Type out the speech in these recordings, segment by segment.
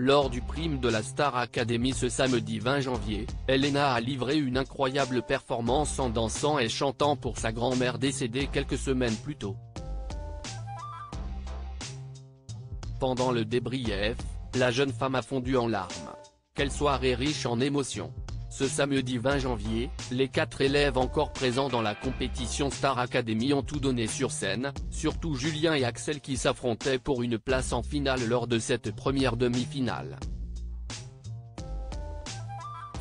Lors du prime de la Star Academy ce samedi 20 janvier, Elena a livré une incroyable performance en dansant et chantant pour sa grand-mère décédée quelques semaines plus tôt. Pendant le débrief, la jeune femme a fondu en larmes. Quelle soirée riche en émotions. Ce samedi 20 janvier, les 4 élèves encore présents dans la compétition Star Academy ont tout donné sur scène, surtout Julien et Axel qui s'affrontaient pour une place en finale lors de cette première demi-finale.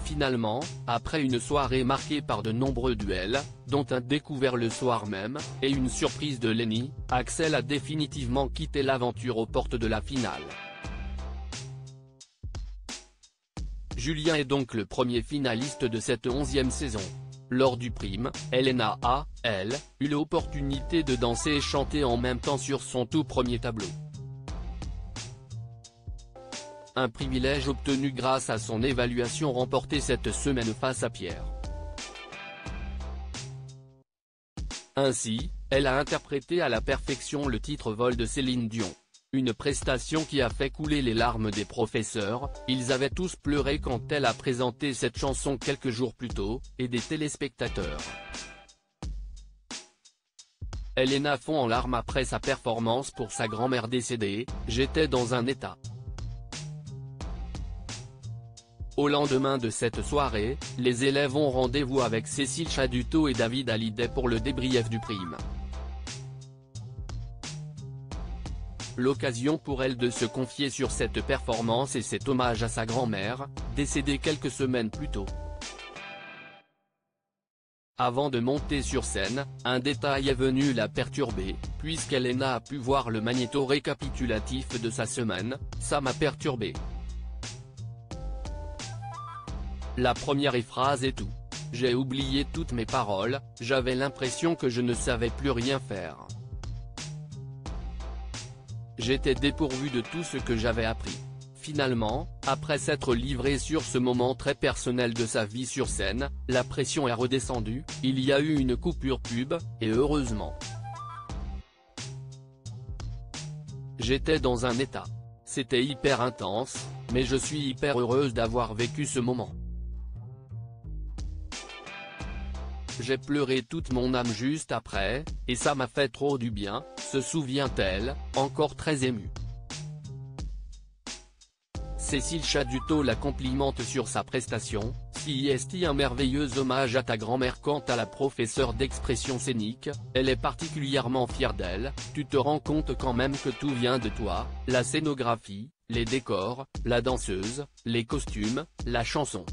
Finalement, après une soirée marquée par de nombreux duels, dont un découvert le soir même, et une surprise de Lenny, Axel a définitivement quitté l'aventure aux portes de la finale. Julien est donc le premier finaliste de cette 11e saison. Lors du prime, Elena a, elle, eu l'opportunité de danser et chanter en même temps sur son tout premier tableau. Un privilège obtenu grâce à son évaluation remportée cette semaine face à Pierre. Ainsi, elle a interprété à la perfection le titre Vol de Céline Dion. Une prestation qui a fait couler les larmes des professeurs, ils avaient tous pleuré quand elle a présenté cette chanson quelques jours plus tôt, et des téléspectateurs. Elena fond en larmes après sa performance pour sa grand-mère décédée, « J'étais dans un état ». Au lendemain de cette soirée, les élèves ont rendez-vous avec Cécile Chaduto et David Hallyday pour le débrief du prime. L'occasion pour elle de se confier sur cette performance et cet hommage à sa grand-mère, décédée quelques semaines plus tôt. Avant de monter sur scène, un détail est venu la perturber, puisqu'Elena a pu voir le magnéto récapitulatif de sa semaine, « Ça m'a perturbé ». La première phrase est tout. J'ai oublié toutes mes paroles, j'avais l'impression que je ne savais plus rien faire. J'étais dépourvu de tout ce que j'avais appris. Finalement, après s'être livré sur ce moment très personnel de sa vie sur scène, la pression est redescendue, il y a eu une coupure pub, et heureusement. J'étais dans un état. C'était hyper intense, mais je suis hyper heureuse d'avoir vécu ce moment. J'ai pleuré toute mon âme juste après, et ça m'a fait trop du bien, se souvient-elle, encore très émue. Cécile Chaduto la complimente sur sa prestation, « C'est un merveilleux hommage à ta grand-mère ». Quant à la professeure d'expression scénique, elle est particulièrement fière d'elle, « Tu te rends compte quand même que tout vient de toi, la scénographie, les décors, la danseuse, les costumes, la chanson.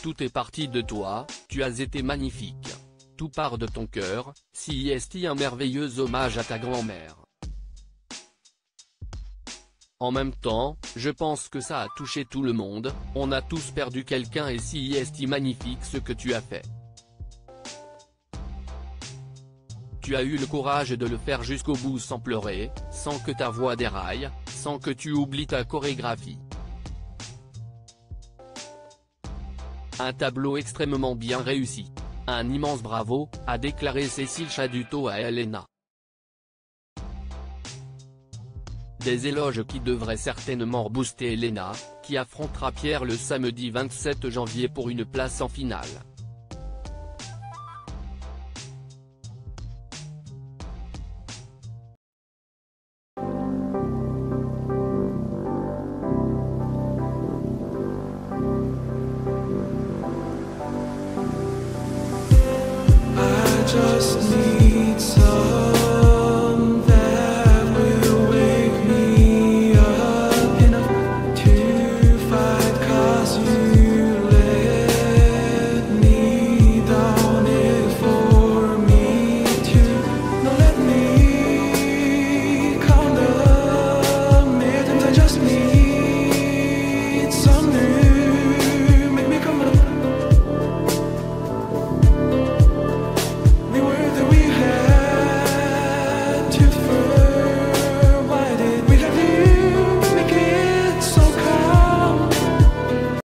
Tout est parti de toi, tu as été magnifique. Tout part de ton cœur, c'est un merveilleux hommage à ta grand-mère. En même temps, je pense que ça a touché tout le monde, on a tous perdu quelqu'un et c'est magnifique ce que tu as fait. Tu as eu le courage de le faire jusqu'au bout sans pleurer, sans que ta voix déraille, sans que tu oublies ta chorégraphie. Un tableau extrêmement bien réussi. Un immense bravo, a déclaré Cécile Chaduto à Elena. Des éloges qui devraient certainement booster Elena, qui affrontera Pierre le samedi 27 janvier pour une place en finale. Just need